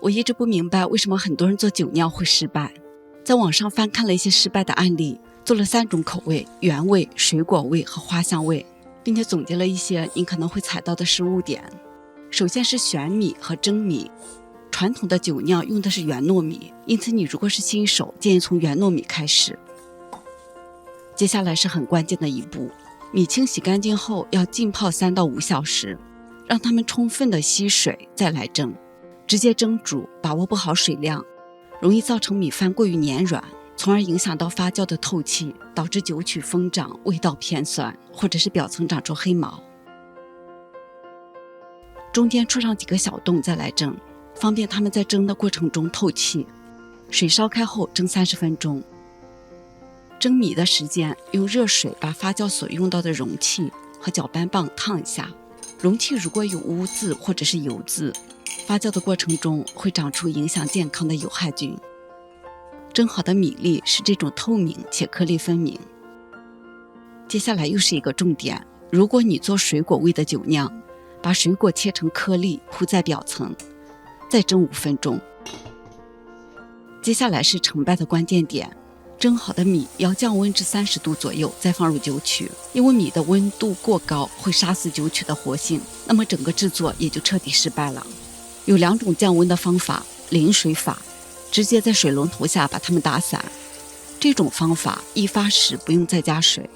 我一直不明白为什么很多人做酒酿会失败。在网上翻看了一些失败的案例，做了3种口味：原味、水果味和花香味，并且总结了一些你可能会踩到的失误点。首先是选米和蒸米。传统的酒酿用的是原糯米，因此你如果是新手，建议从原糯米开始。接下来是很关键的一步，米清洗干净后要浸泡3到5小时，让它们充分的吸水，再来蒸。直接蒸煮，把握不好水量，容易造成米饭过于黏软，从而影响到发酵的透气，导致酒曲疯长，味道偏酸，或者是表层长出黑毛。中间出上几个小洞再来蒸，方便它们在蒸的过程中透气。水烧开后蒸30分钟。蒸米的时间，用热水把发酵所用到的容器和搅拌棒烫一下。容器如果有污渍或者是油渍，发酵的过程中会长出影响健康的有害菌。蒸好的米粒是这种透明且颗粒分明。接下来又是一个重点，如果你做水果味的酒酿，把水果切成颗粒铺在表层，再蒸5分钟。接下来是成败的关键点，蒸好的米要降温至30度左右，再放入酒曲。因为米的温度过高会杀死酒曲的活性，那么整个制作也就彻底失败了。有2种降温的方法，淋水法，直接在水龙头下把它们打散，这种方法一发时不用再加水。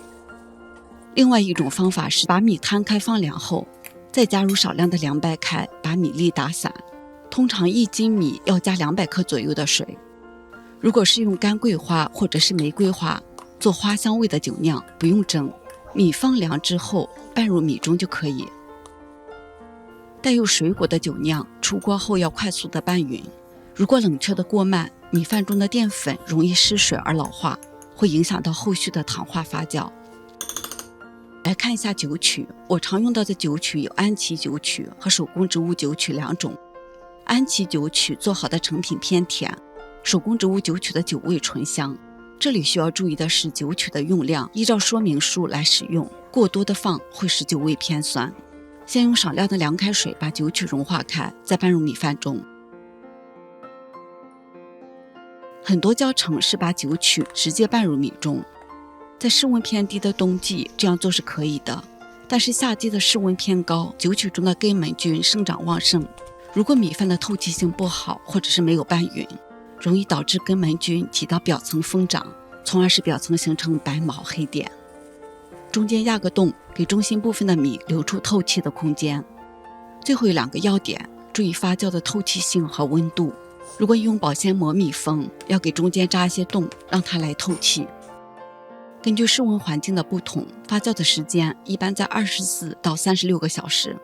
另外一种方法是把米摊开放凉后，再加入少量的凉白开，把米粒打散。通常1斤米要加200克左右的水。如果是用干桂花或者是玫瑰花做花香味的酒酿，不用蒸，米放凉之后拌入米中就可以。带有水果的酒酿出锅后要快速的拌匀，如果冷却的过慢，米饭中的淀粉容易失水而老化，会影响到后续的糖化发酵。来看一下酒曲，我常用到的酒曲有安琪酒曲和手工植物酒曲2种。安琪酒曲做好的成品偏甜，手工植物酒曲的酒味醇香。这里需要注意的是酒曲的用量，依照说明书来使用，过多的放会使酒味偏酸。先用少量的凉开水把酒曲融化开，再拌入米饭中。很多教程是把酒曲直接拌入米中，在室温偏低的冬季这样做是可以的，但是夏季的室温偏高，酒曲中的根霉菌生长旺盛，如果米饭的透气性不好，或者是没有拌匀，容易导致根霉菌挤到表层疯长，从而使表层形成白毛黑点。中间压个洞，给中心部分的米留出透气的空间。最后有2个要点，注意发酵的透气性和温度。如果用保鲜膜密封，要给中间扎一些洞，让它来透气。根据室温环境的不同，发酵的时间一般在24到36个小时。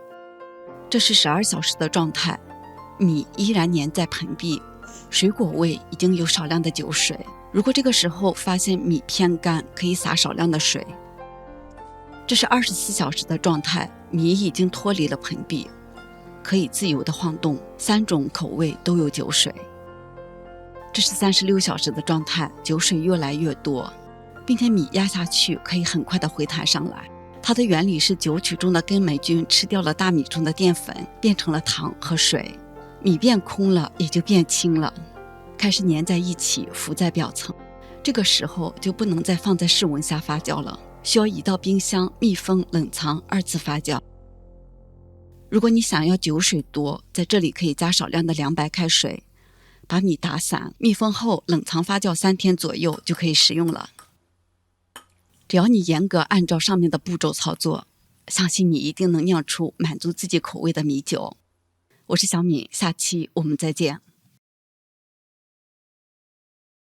这是12小时的状态，米依然粘在盆壁，水果味已经有少量的酒水。如果这个时候发现米偏干，可以撒少量的水。这是24小时的状态，米已经脱离了盆壁，可以自由的晃动，3种口味都有酒水。这是36小时的状态，酒水越来越多，并且米压下去可以很快的回弹上来。它的原理是酒曲中的根霉菌吃掉了大米中的淀粉，变成了糖和水，米变空了也就变轻了，开始粘在一起，浮在表层。这个时候就不能再放在室温下发酵了，需要移到冰箱密封冷藏2次发酵。如果你想要酒水多，在这里可以加少量的凉白开水，把米打散，密封后冷藏发酵3天左右就可以食用了。只要你严格按照上面的步骤操作，相信你一定能酿出满足自己口味的米酒。我是小敏，下期我们再见。